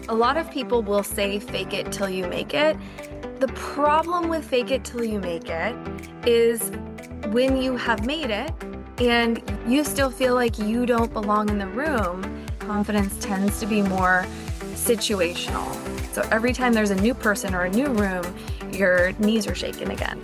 A lot of people will say fake it till you make it. The problem with fake it till you make it is when you have made it and you still feel like you don't belong in the room, confidence tends to be more situational. So every time there's a new person or a new room, your knees are shaking again.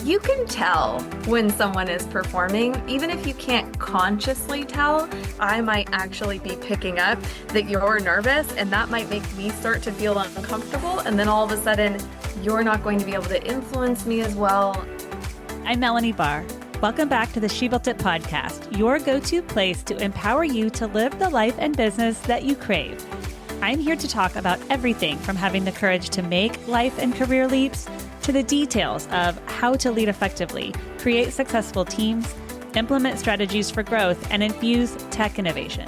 You can tell when someone is performing, even if you can't consciously tell. I might actually be picking up that you're nervous, and that might make me start to feel uncomfortable. And then all of a sudden, you're not going to be able to influence me as well. I'm Melanie Barr. Welcome back to the She Built It podcast, your go-to place to empower you to live the life and business that you crave. I'm here to talk about everything from having the courage to make life and career leaps to the details of how to lead effectively, create successful teams, implement strategies for growth, and infuse tech innovation.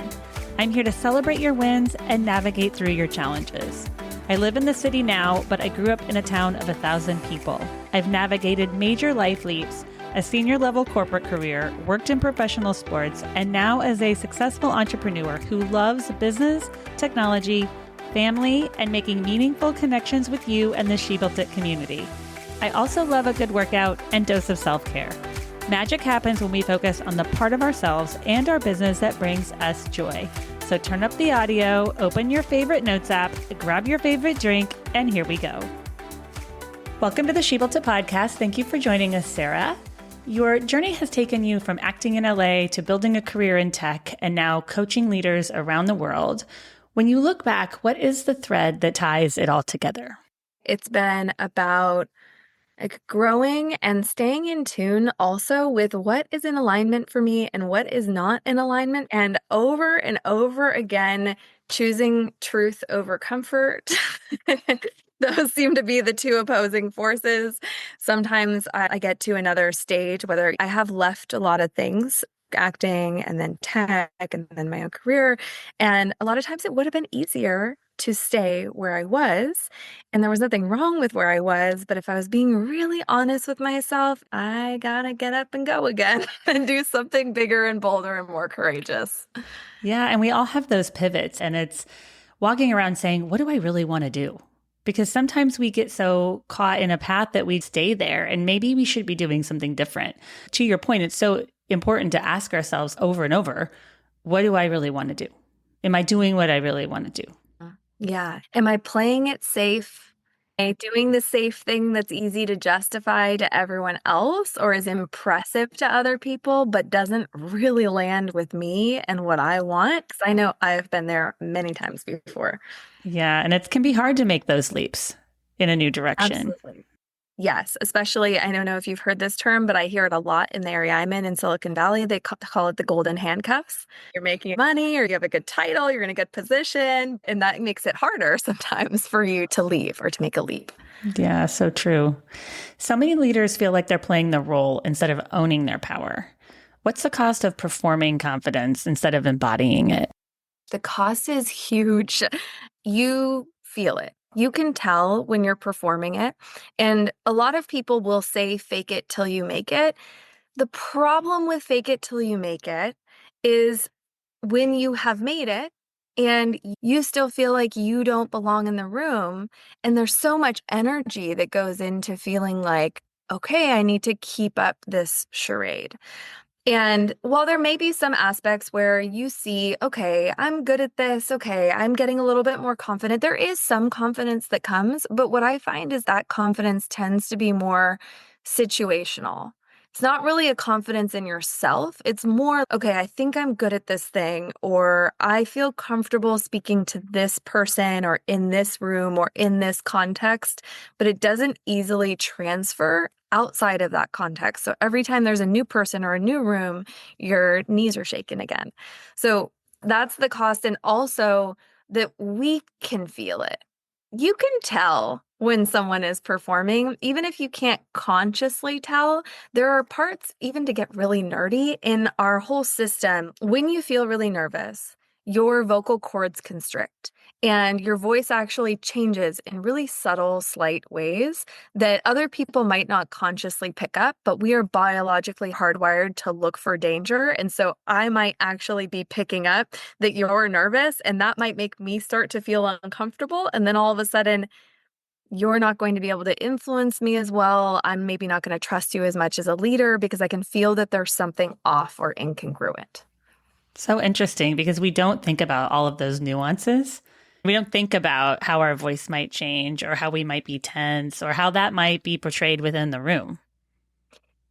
I'm here to celebrate your wins and navigate through your challenges. I live in the city now, but I grew up in a town of 1,000 people. I've navigated major life leaps, a senior level corporate career, worked in professional sports, and now as a successful entrepreneur who loves business, technology, family, and making meaningful connections with you and the She Built It community. I also love a good workout and dose of self-care. Magic happens when we focus on the part of ourselves and our business that brings us joy. So turn up the audio, open your favorite notes app, grab your favorite drink, and here we go. Welcome to the She Built It podcast. Thank you for joining us, Sara. Your journey has taken you from acting in LA to building a career in tech and now coaching leaders around the world. When you look back, what is the thread that ties it all together? It's been about growing and staying in tune also with what is in alignment for me and what is not in alignment, and over again, choosing truth over comfort. Those seem to be the two opposing forces. Sometimes I get to another stage, whether I have left a lot of things, acting and then tech and then my own career. And a lot of times it would have been easier to stay where I was. And there was nothing wrong with where I was. But if I was being really honest with myself, I gotta get up and go again and do something bigger and bolder and more courageous. Yeah. And we all have those pivots, and it's walking around saying, what do I really want to do? Because sometimes we get so caught in a path that we stay there, and maybe we should be doing something different. To your point, it's so important to ask ourselves over and over, what do I really want to do? Am I doing what I really want to do? Yeah. Am I playing it safe? Am I doing the safe thing that's easy to justify to everyone else, or is impressive to other people, but doesn't really land with me and what I want? Because I know I've been there many times before. Yeah. And it can be hard to make those leaps in a new direction. Absolutely. Yes, especially, I don't know if you've heard this term, but I hear it a lot in the area I'm in Silicon Valley. They call it the golden handcuffs. You're making money or you have a good title, you're in a good position, and that makes it harder sometimes for you to leave or to make a leap. Yeah, so true. So many leaders feel like they're playing the role instead of owning their power. What's the cost of performing confidence instead of embodying it? The cost is huge. You feel it. You can tell when you're performing it. And a lot of people will say fake it till you make it. The problem with fake it till you make it is when you have made it and you still feel like you don't belong in the room. And there's so much energy that goes into feeling like, okay, I need to keep up this charade. And while there may be some aspects where you see, okay, I'm good at this, okay, I'm getting a little bit more confident, there is some confidence that comes. But what I find is that confidence tends to be more situational. It's not really a confidence in yourself. It's more, okay, I think I'm good at this thing, or I feel comfortable speaking to this person or in this room or in this context, but it doesn't easily transfer outside of that context. So every time there's a new person or a new room, your knees are shaking again. So that's the cost. And also that we can feel it. You can tell when someone is performing, even if you can't consciously tell. There are parts, even to get really nerdy, in our whole system. When you feel really nervous, your vocal cords constrict and your voice actually changes in really subtle, slight ways that other people might not consciously pick up, but we are biologically hardwired to look for danger. And so I might actually be picking up that you're nervous, and that might make me start to feel uncomfortable. And then all of a sudden, you're not going to be able to influence me as well. I'm maybe not going to trust you as much as a leader because I can feel that there's something off or incongruent. So interesting because we don't think about all of those nuances. We don't think about how our voice might change or how we might be tense or how that might be portrayed within the room.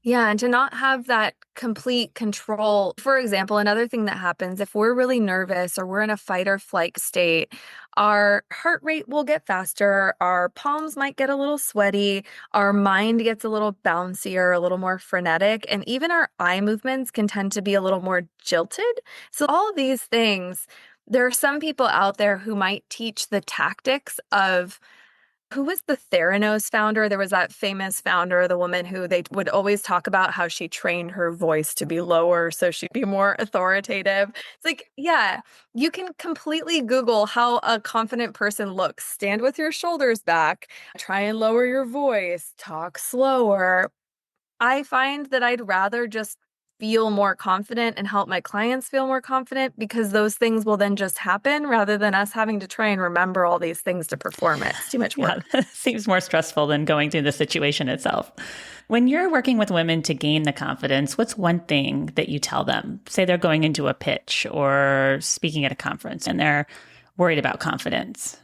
Yeah, and to not have that complete control. For example, another thing that happens if we're really nervous or we're in a fight or flight state, our heart rate will get faster, our palms might get a little sweaty, our mind gets a little bouncier, a little more frenetic, and even our eye movements can tend to be a little more jilted. So, all of these things, there are some people out there who might teach the tactics of who was the Theranos founder? There was that famous founder, the woman who they would always talk about how she trained her voice to be lower so she'd be more authoritative. It's like, yeah, you can completely Google how a confident person looks. Stand with your shoulders back, try and lower your voice, talk slower. I find that I'd rather just feel more confident and help my clients feel more confident because those things will then just happen rather than us having to try and remember all these things to perform it. It's too much Yeah, work. seems more stressful than going through the situation itself. When you're working with women to gain the confidence, what's one thing that you tell them? Say they're going into a pitch or speaking at a conference and they're worried about confidence.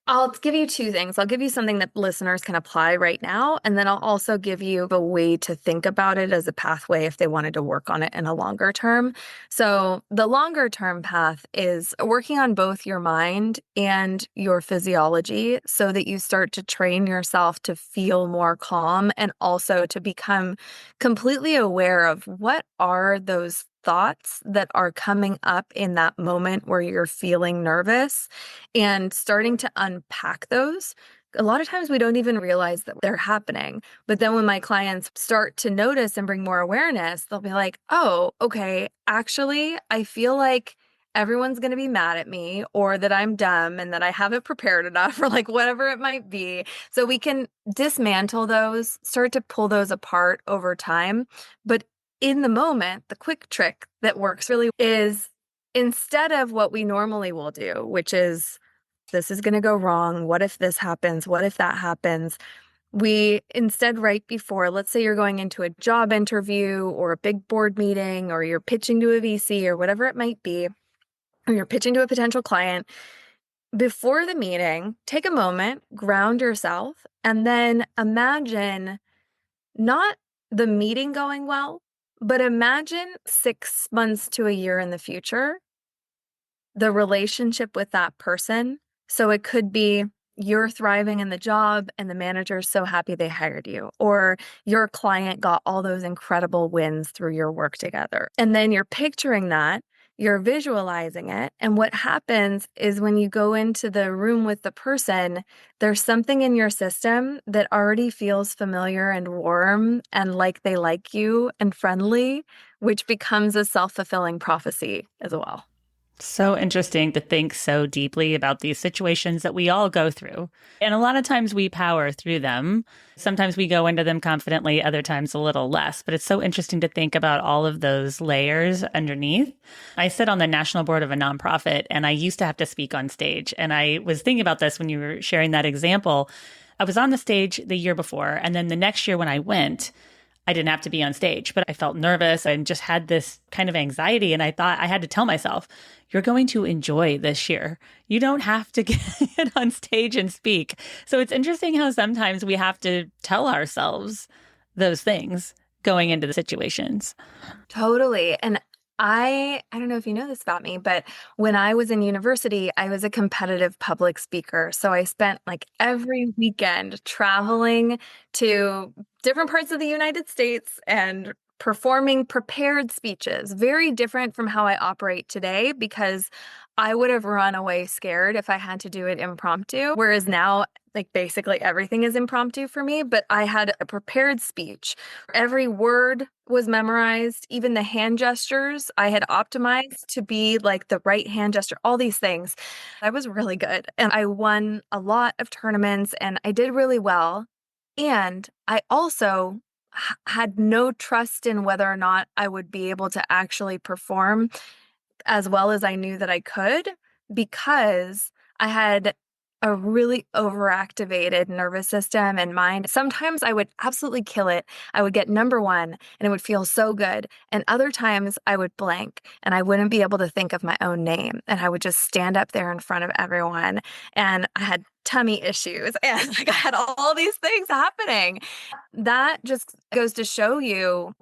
I'll give you two things. I'll give you something that listeners can apply right now, and then I'll also give you a way to think about it as a pathway if they wanted to work on it in a longer term. So, the longer term path is working on both your mind and your physiology so that you start to train yourself to feel more calm and also to become completely aware of what are those thoughts that are coming up in that moment where you're feeling nervous and starting to unpack those. A lot of times we don't even realize that they're happening. But then when my clients start to notice and bring more awareness, they'll be like, oh, okay, actually, I feel like everyone's going to be mad at me or that I'm dumb and that I haven't prepared enough or like whatever it might be. So we can dismantle those, start to pull those apart over time. But in the moment, the quick trick that works really is instead of what we normally will do, which is this is going to go wrong. What if this happens? What if that happens? We instead, right before, let's say you're going into a job interview or a big board meeting, or you're pitching to a VC or whatever it might be, or you're pitching to a potential client, before the meeting, take a moment, ground yourself, and then imagine not the meeting going well, but imagine 6 months to a year in the future the relationship with that person. So it could be you're thriving in the job and the manager's so happy they hired you, or your client got all those incredible wins through your work together. And then you're picturing that, you're visualizing it. And what happens is when you go into the room with the person, there's something in your system that already feels familiar and warm and like they like you and friendly, which becomes a self-fulfilling prophecy as well. So interesting to think so deeply about these situations that we all go through. And a lot of times we power through them. Sometimes we go into them confidently, other times a little less. But it's so interesting to think about all of those layers underneath. I sit on the national board of a nonprofit, and I used to have to speak on stage. And I was thinking about this when you were sharing that example. I was on the stage the year before, and then the next year when I went, I didn't have to be on stage, but I felt nervous and just had this kind of anxiety. And I thought I had to tell myself, you're going to enjoy this year. You don't have to get on stage and speak. So it's interesting how sometimes we have to tell ourselves those things going into the situations. Totally. And I don't know if you know this about me, but when I was in university, I was a competitive public speaker. So I spent like every weekend traveling to different parts of the United States and performing prepared speeches, very different from how I operate today because I would have run away scared if I had to do it impromptu. Whereas now, like basically everything is impromptu for me, but I had a prepared speech. Every word was memorized, even the hand gestures I had optimized to be like the right hand gesture, all these things. I was really good. And I won a lot of tournaments and I did really well. And I also had no trust in whether or not I would be able to actually perform as well as I knew that I could because I had a really overactivated nervous system and mind. Sometimes I would absolutely kill it. I would get number one and it would feel so good. And other times I would blank and I wouldn't be able to think of my own name. And I would just stand up there in front of everyone. And I had tummy issues and like I had all these things happening. That just goes to show you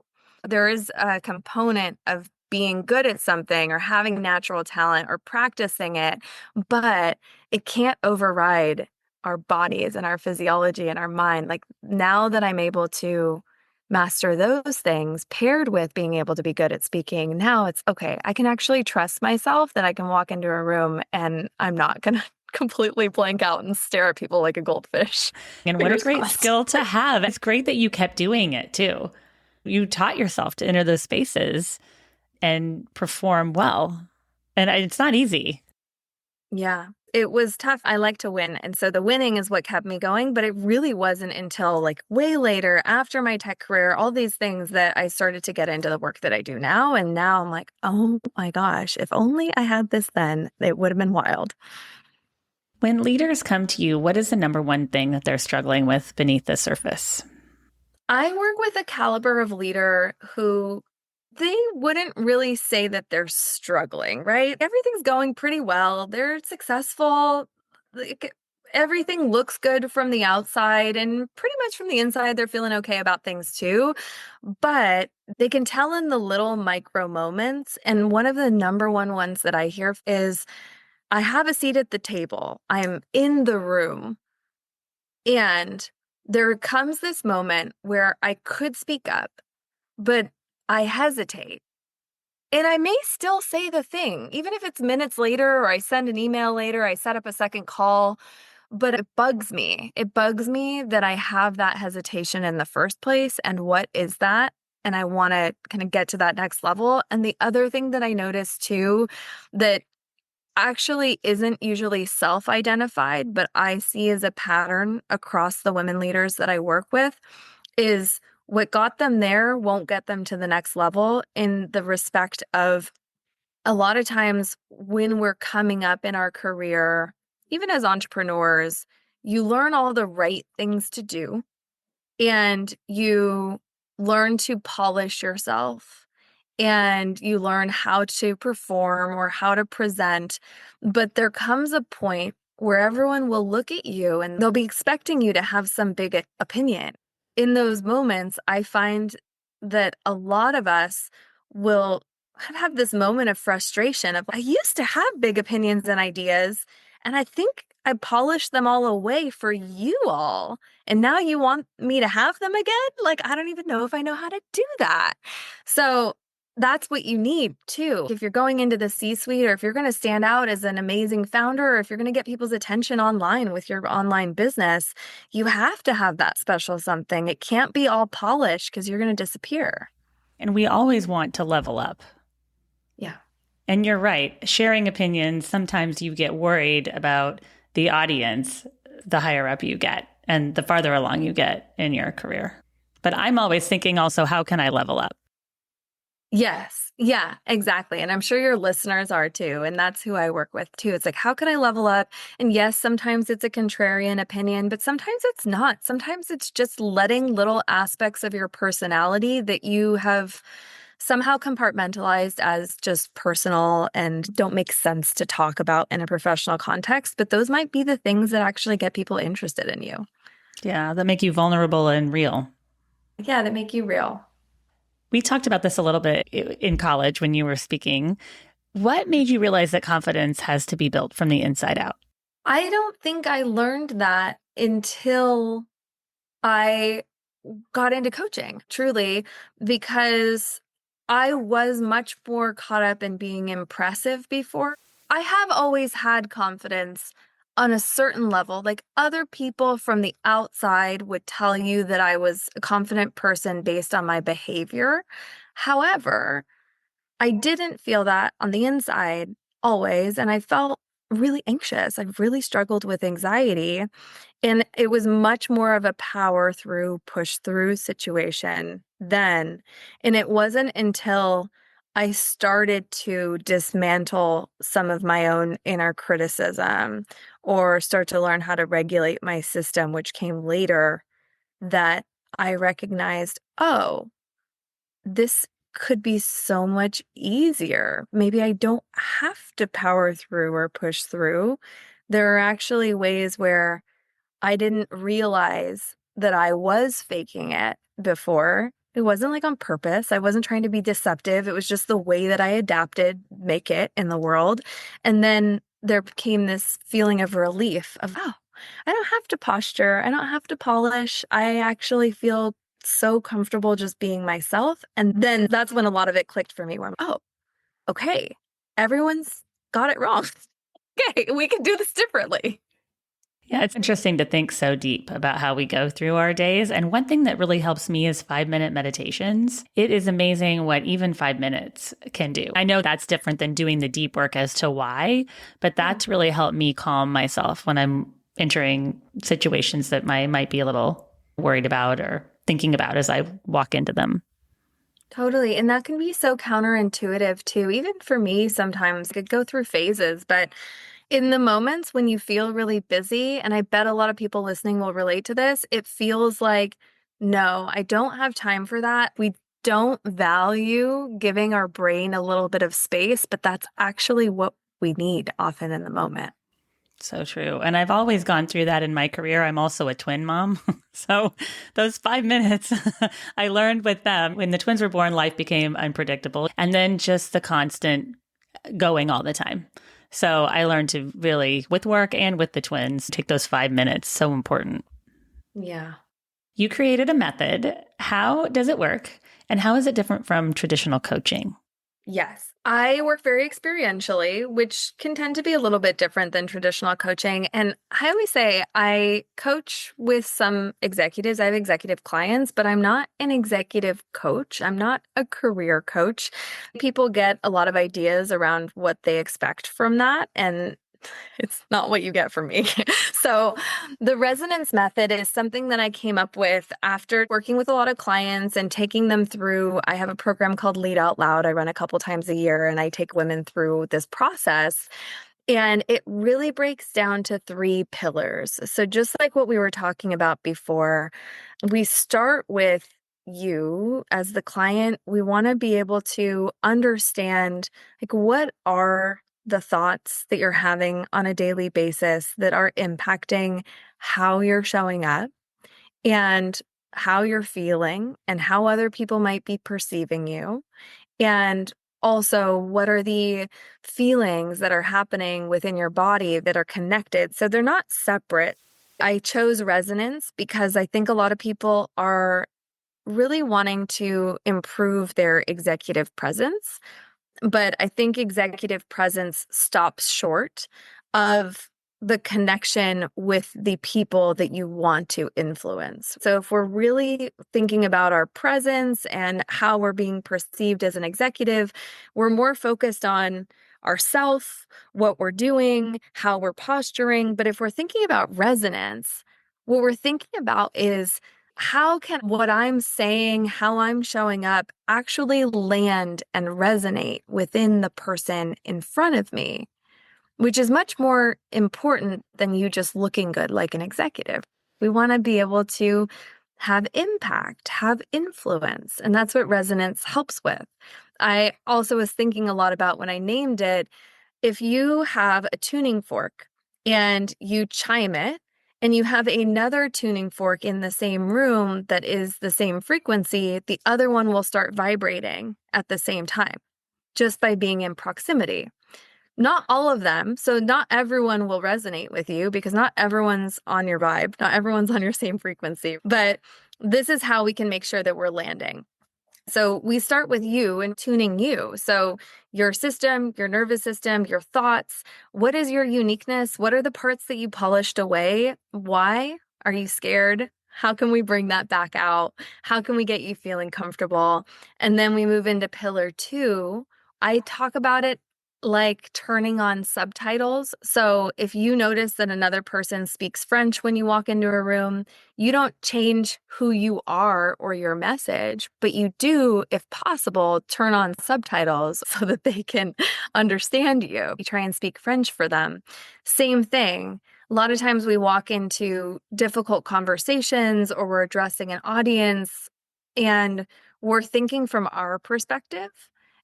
there is a component of being good at something or having natural talent or practicing it, but it can't override our bodies and our physiology and our mind. Like now that I'm able to master those things paired with being able to be good at speaking, now it's okay. I can actually trust myself that I can walk into a room and I'm not going to completely blank out and stare at people like a goldfish. And what a Fingers great crossed. skill to have. It's great that you kept doing it too. You taught yourself to enter those spaces and perform well. And it's not easy. Yeah, it was tough. I like to win. And so the winning is what kept me going. But it really wasn't until like way later after my tech career, all these things that I started to get into the work that I do now. And now I'm like, oh my gosh, if only I had this then, it would have been wild. When leaders come to you, what is the number one thing that they're struggling with beneath the surface? I work with a caliber of leader who they wouldn't really say that they're struggling, right? Everything's going pretty well. They're successful. Like, everything looks good from the outside, and pretty much from the inside, they're feeling okay about things too. But they can tell in the little micro moments. And one of the number one ones that I hear is I have a seat at the table, I'm in the room. And there comes this moment where I could speak up, but I hesitate. And I may still say the thing, even if it's minutes later or I send an email later, I set up a second call, but it bugs me. It bugs me that I have that hesitation in the first place. And what is that? And I want to kind of get to that next level. And the other thing that I notice too, that actually isn't usually self-identified, but I see as a pattern across the women leaders that I work with is what got them there won't get them to the next level in the respect of a lot of times when we're coming up in our career, even as entrepreneurs, you learn all the right things to do and you learn to polish yourself and you learn how to perform or how to present. But there comes a point where everyone will look at you and they'll be expecting you to have some big opinion. In those moments, I find that a lot of us will have this moment of frustration of, I used to have big opinions and ideas, and I think I polished them all away for you all. And now you want me to have them again? Like, I don't even know if I know how to do that. So that's what you need too. If you're going into the C-suite or if you're going to stand out as an amazing founder or if you're going to get people's attention online with your online business, you have to have that special something. It can't be all polished because you're going to disappear. And we always want to level up. Yeah. And you're right. Sharing opinions, sometimes you get worried about the audience the higher up you get and the farther along you get in your career. But I'm always thinking also, how can I level up? Yes. Yeah, exactly. And I'm sure your listeners are too. And that's who I work with too. It's like, how can I level up? And yes, sometimes it's a contrarian opinion, but sometimes it's not. Sometimes it's just letting little aspects of your personality that you have somehow compartmentalized as just personal and don't make sense to talk about in a professional context. But those might be the things that actually get people interested in you. Yeah, that make you vulnerable and real. Yeah, that make you real. We talked about this a little bit in college when you were speaking. What made you realize that confidence has to be built from the inside out? I don't think I learned that until I got into coaching, truly, because I was much more caught up in being impressive before. I have always had confidence on a certain level. Like other people from the outside would tell you that I was a confident person based on my behavior. However, I didn't feel that on the inside always, and I felt really anxious. I really struggled with anxiety. And it was much more of a power through, push through situation then. And it wasn't until I started to dismantle some of my own inner criticism or start to learn how to regulate my system, which came later, that I recognized, oh, this could be so much easier. Maybe I don't have to power through or push through. There are actually ways where I didn't realize that I was faking it before. It wasn't like on purpose. I wasn't trying to be deceptive. It was just the way that I adapted, make it in the world. And then there came this feeling of relief of, oh, I don't have to posture. I don't have to polish. I actually feel so comfortable just being myself. And then that's when a lot of it clicked for me where I'm, oh, okay, everyone's got it wrong. Okay, we can do this differently. Yeah, it's interesting to think so deep about how we go through our days. And one thing that really helps me is 5-minute meditations. It is amazing what even 5 minutes can do. I know that's different than doing the deep work as to why, but that's really helped me calm myself when I'm entering situations that I might be a little worried about or thinking about as I walk into them. Totally. And that can be so counterintuitive too. Even for me, sometimes I could go through phases, but in the moments when you feel really busy, and I bet a lot of people listening will relate to this, it feels like, no, I don't have time for that. We don't value giving our brain a little bit of space, but that's actually what we need often in the moment. So true. And I've always gone through that in my career. I'm also a twin mom. So those 5 minutes I learned with them when the twins were born, life became unpredictable. And then just the constant going all the time. So I learned to really, with work and with the twins, take those 5 minutes. So important. Yeah. You created a method. How does it work? And how is it different from traditional coaching? Yes. I work very experientially, which can tend to be a little bit different than traditional coaching. And I always say I coach with some executives. I have executive clients, but I'm not an executive coach. I'm not a career coach. People get a lot of ideas around what they expect from that. And it's not what you get from me. So the resonance method is something that I came up with after working with a lot of clients and taking them through. I have a program called Lead Out Loud. I run a couple times a year and I take women through this process. And it really breaks down to 3 pillars. So just like what we were talking about before, we start with you as the client. We want to be able to understand, like, what are the thoughts that you're having on a daily basis that are impacting how you're showing up and how you're feeling and how other people might be perceiving you. And also, what are the feelings that are happening within your body that are connected? So they're not separate. I chose resonance because I think a lot of people are really wanting to improve their executive presence. But I think executive presence stops short of the connection with the people that you want to influence. So if we're really thinking about our presence and how we're being perceived as an executive, we're more focused on ourself, what we're doing, how we're posturing. But if we're thinking about resonance, what we're thinking about is, how can what I'm saying, how I'm showing up actually land and resonate within the person in front of me, which is much more important than you just looking good like an executive. We want to be able to have impact, have influence, and that's what resonance helps with. I also was thinking a lot about when I named it, if you have a tuning fork and you chime it, and you have another tuning fork in the same room that is the same frequency, the other one will start vibrating at the same time just by being in proximity. Not all of them. So not everyone will resonate with you because not everyone's on your vibe. Not everyone's on your same frequency. But this is how we can make sure that we're landing. So we start with you and tuning you. So your system, your nervous system, your thoughts, what is your uniqueness? What are the parts that you polished away? Why are you scared? How can we bring that back out? How can we get you feeling comfortable? And then we move into pillar two. I talk about it like turning on subtitles. So if you notice that another person speaks French when you walk into a room, you don't change who you are or your message, but you do, if possible, turn on subtitles so that they can understand you. You try and speak French for them. Same thing. A lot of times we walk into difficult conversations or we're addressing an audience and we're thinking from our perspective.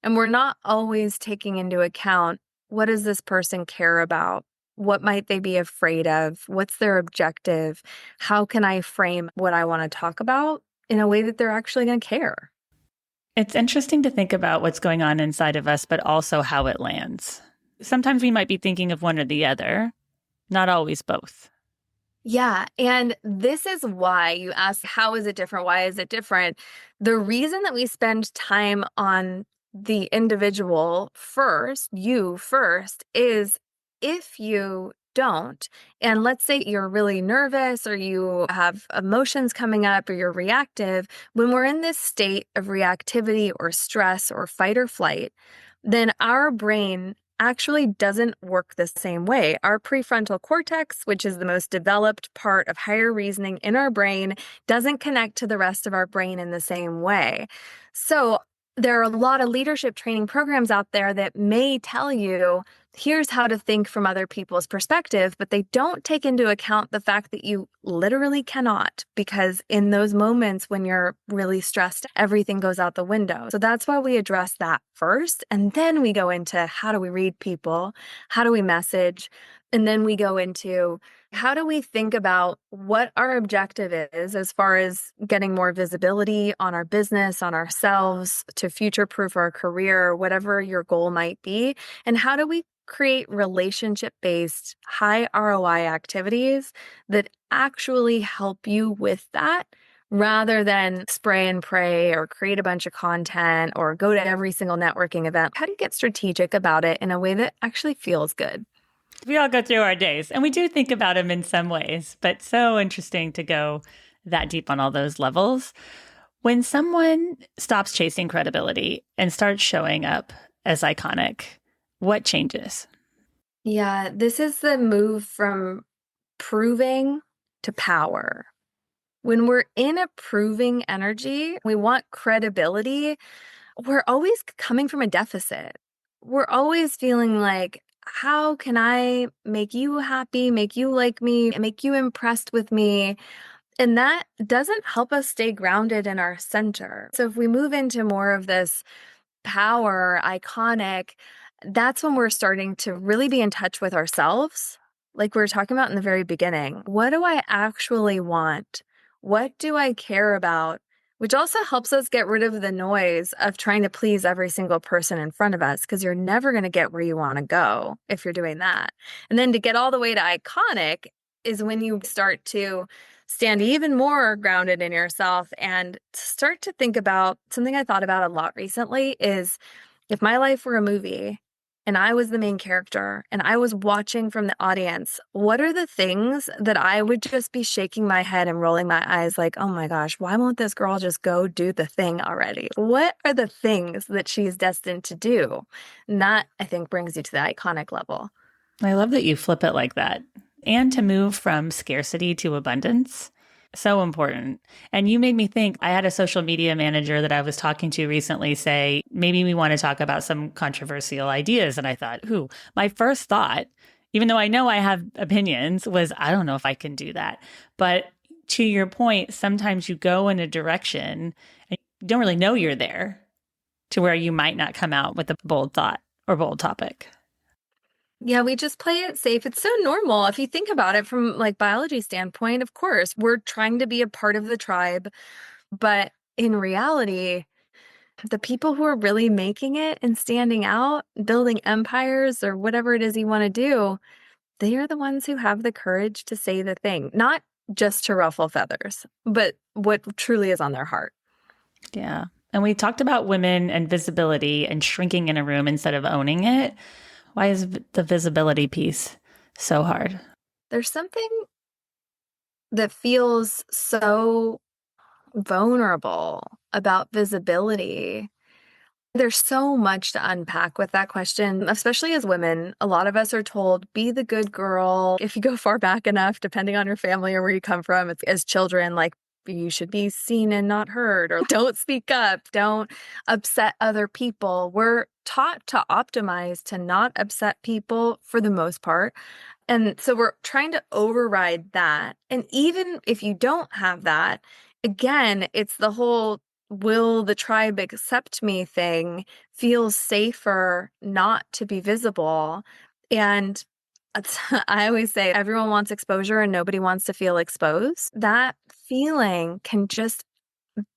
And we're not always taking into account, what does this person care about? What might they be afraid of? What's their objective? How can I frame what I want to talk about in a way that they're actually going to care? It's interesting to think about what's going on inside of us, but also how it lands. Sometimes we might be thinking of one or the other, not always both. Yeah. And this is why you ask, how is it different? Why is it different? The reason that we spend time on the individual first, you first, is if you don't, and let's say you're really nervous or you have emotions coming up or you're reactive, when we're in this state of reactivity or stress or fight or flight, then our brain actually doesn't work the same way. Our prefrontal cortex, which is the most developed part of higher reasoning in our brain, doesn't connect to the rest of our brain in the same way. So there are a lot of leadership training programs out there that may tell you, here's how to think from other people's perspective, but they don't take into account the fact that you literally cannot, because in those moments when you're really stressed, everything goes out the window. So that's why we address that first. And then we go into how do we read people? How do we message? And then we go into how do we think about what our objective is as far as getting more visibility on our business, on ourselves, to future-proof our career, whatever your goal might be? And how do we create relationship-based, high ROI activities that actually help you with that, rather than spray and pray or create a bunch of content or go to every single networking event? How do you get strategic about it in a way that actually feels good? We all go through our days and we do think about them in some ways, but so interesting to go that deep on all those levels. When someone stops chasing credibility and starts showing up as iconic, what changes? Yeah, this is the move from proving to power. When we're in a proving energy, we want credibility. We're always coming from a deficit. We're always feeling like, how can I make you happy, make you like me, make you impressed with me? And that doesn't help us stay grounded in our center. So if we move into more of this power, iconic, that's when we're starting to really be in touch with ourselves. Like we were talking about in the very beginning, what do I actually want? What do I care about? Which also helps us get rid of the noise of trying to please every single person in front of us, because you're never going to get where you want to go if you're doing that. And then to get all the way to iconic is when you start to stand even more grounded in yourself and start to think about something I thought about a lot recently is, if my life were a movie and I was the main character and I was watching from the audience, what are the things that I would just be shaking my head and rolling my eyes like, oh my gosh, why won't this girl just go do the thing already? What are the things that she's destined to do? And that, I think, brings you to the iconic level. I love that you flip it like that. And to move from scarcity to abundance. So important. And you made me think, I had a social media manager that I was talking to recently say, maybe we want to talk about some controversial ideas. And I thought, my first thought, even though I know I have opinions, was I don't know if I can do that. But to your point, sometimes you go in a direction and you don't really know you're there, to where you might not come out with a bold thought or bold topic. Yeah, we just play it safe. It's so normal. If you think about it from like biology standpoint, of course, we're trying to be a part of the tribe, but in reality, the people who are really making it and standing out, building empires or whatever it is you want to do, they are the ones who have the courage to say the thing, not just to ruffle feathers, but what truly is on their heart. Yeah. And we talked about women and visibility and shrinking in a room instead of owning it. Why is the visibility piece so hard? There's something that feels so vulnerable about visibility. There's so much to unpack with that question, especially as women. A lot of us are told, be the good girl. If you go far back enough, depending on your family or where you come from, it's, as children, like you should be seen and not heard, or don't speak up, don't upset other people. We're taught to optimize to not upset people for the most part. And so we're trying to override that. And even if you don't have that, again, it's the whole will the tribe accept me thing feels safer not to be visible. And I always say everyone wants exposure and nobody wants to feel exposed. That feeling can just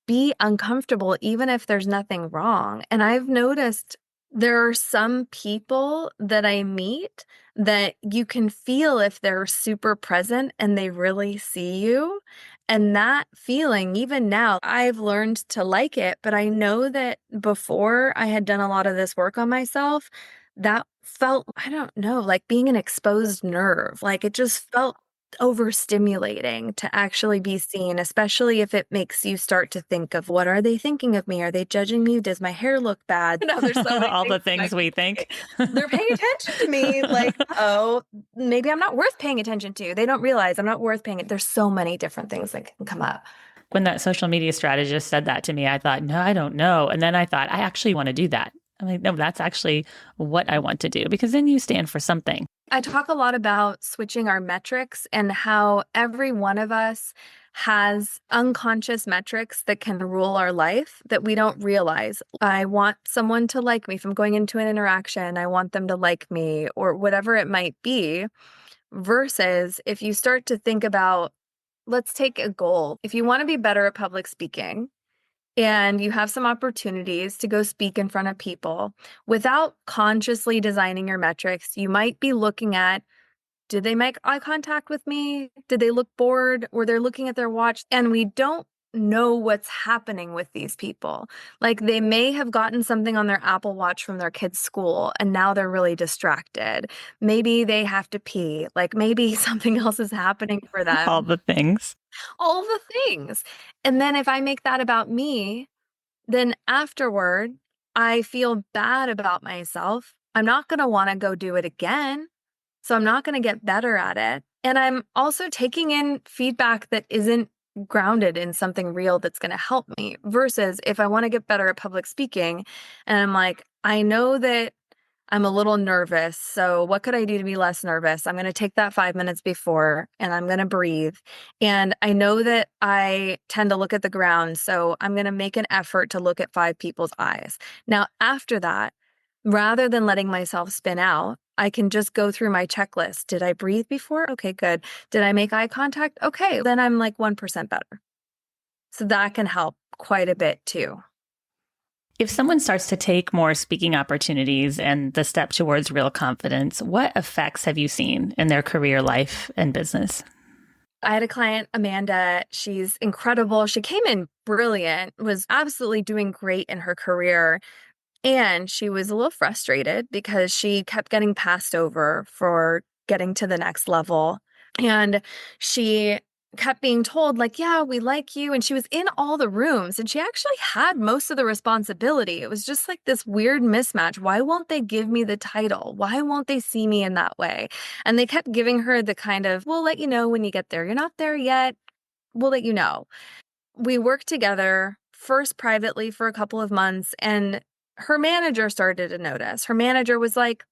be uncomfortable, even if there's nothing wrong. And I've noticed there are some people that I meet that you can feel if they're super present and they really see you. And that feeling, even now, I've learned to like it. But I know that before I had done a lot of this work on myself, that felt, I don't know, like being an exposed nerve. Like it just felt overstimulating to actually be seen, especially if it makes you start to think of what are they thinking of me? Are they judging me? Does my hair look bad? There's so many All things the things we think. they're paying attention to me. Like, oh, maybe I'm not worth paying attention to. They don't realize I'm not worth paying it. There's so many different things that can come up. When that social media strategist said that to me, I thought, no, I don't know. And then I thought, I actually want to do that. I'm like, no, that's actually what I want to do, because then you stand for something. I talk a lot about switching our metrics and how every one of us has unconscious metrics that can rule our life that we don't realize. I want someone to like me. If I'm going into an interaction, I want them to like me or whatever it might be. Versus if you start to think about, let's take a goal. If you want to be better at public speaking, and you have some opportunities to go speak in front of people without consciously designing your metrics, you might be looking at, did they make eye contact with me? Did they look bored? Or they're looking at their watch? And we don't know what's happening with these people. Like they may have gotten something on their Apple Watch from their kid's school and now they're really distracted. Maybe they have to pee. Like maybe something else is happening for All them. the things. All the things. And then if I make that about me, then afterward, I feel bad about myself. I'm not going to want to go do it again. So I'm not going to get better at it. And I'm also taking in feedback that isn't grounded in something real that's going to help me versus if I want to get better at public speaking and I'm like, I know that I'm a little nervous. So what could I do to be less nervous? I'm going to take that 5 minutes before and I'm going to breathe. And I know that I tend to look at the ground. So I'm going to make an effort to look at 5 people's eyes. Now, after that, rather than letting myself spin out, I can just go through my checklist. Did I breathe before? Okay, good. Did I make eye contact? Okay, then I'm like 1% better. So that can help quite a bit too. If someone starts to take more speaking opportunities and the step towards real confidence, what effects have you seen in their career life and business? I had a client, Amanda. She's incredible. She came in brilliant, was absolutely doing great in her career. And she was a little frustrated because she kept getting passed over for getting to the next level. And she kept being told, like, yeah, we like you. And she was in all the rooms and she actually had most of the responsibility. It was just like this weird mismatch. Why won't they give me the title? Why won't they see me in that way? And they kept giving her the kind of, we'll let you know when you get there. You're not there yet. We'll let you know. We worked together first privately for a couple of months and her manager started to notice. Her manager was like,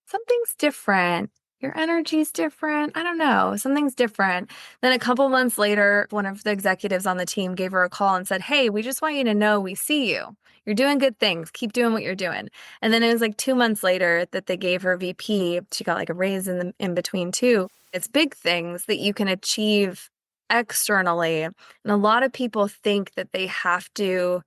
something's different. Your energy's different. I don't know. Something's different. Then a couple months later, one of the executives on the team gave her a call and said, hey, we just want you to know we see you. You're doing good things. Keep doing what you're doing. And then it was like 2 months later that they gave her VP. She got like a raise in between too. It's big things that you can achieve externally. And a lot of people think that they have to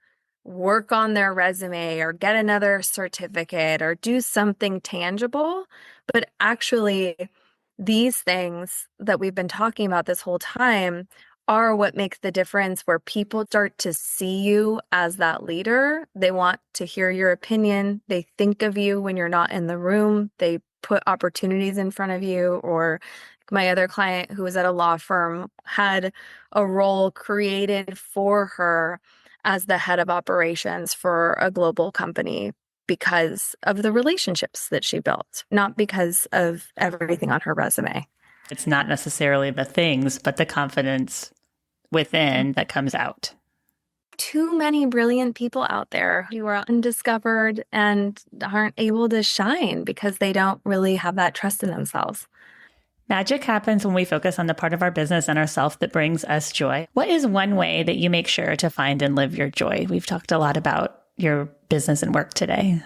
work on their resume or get another certificate or do something tangible. But actually, these things that we've been talking about this whole time are what makes the difference, where people start to see you as that leader. They want to hear your opinion. They think of you when you're not in the room. They put opportunities in front of you. Or my other client who was at a law firm had a role created for her as the head of operations for a global company because of the relationships that she built, not because of everything on her resume. It's not necessarily the things, but the confidence within that comes out. Too many brilliant people out there who are undiscovered and aren't able to shine because they don't really have that trust in themselves. Magic happens when we focus on the part of our business and ourself that brings us joy. What is one way that you make sure to find and live your joy? We've talked a lot about your business and work today.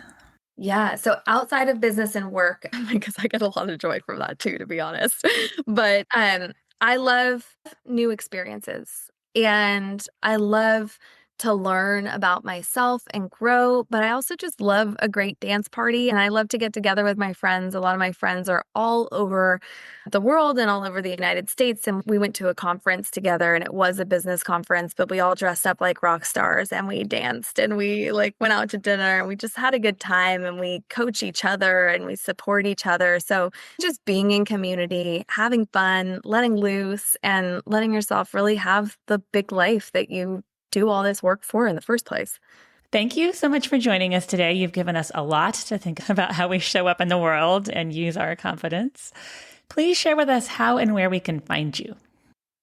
Yeah. So outside of business and work, because I get a lot of joy from that too, to be honest. But I love new experiences, and I love to learn about myself and grow. But I also just love a great dance party, and I love to get together with my friends. A lot of my friends are all over the world and all over the United States. And we went to a conference together, and it was a business conference, but we all dressed up like rock stars and we danced and we like went out to dinner and we just had a good time, and we coach each other and we support each other. So just being in community, having fun, letting loose, and letting yourself really have the big life that you do all this work for in the first place. Thank you so much for joining us today. You've given us a lot to think about how we show up in the world and use our confidence. Please share with us how and where we can find you.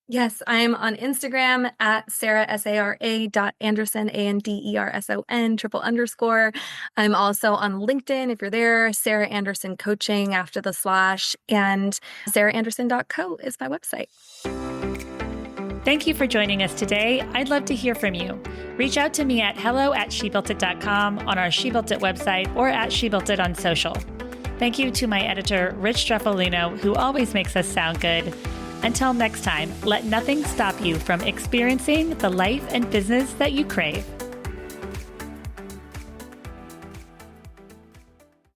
Yes, I'm on Instagram at Sara, Sara.Anderson, Anderson, _. I'm also on LinkedIn. If you're there, Sara Anderson Coaching after the slash, and saraanderson.co is my website. Thank you for joining us today. I'd love to hear from you. Reach out to me at hello@shebuiltit.com, on our She Built It website, or at She Built It on social. Thank you to my editor, Rich Streffolino, who always makes us sound good. Until next time, let nothing stop you from experiencing the life and business that you crave.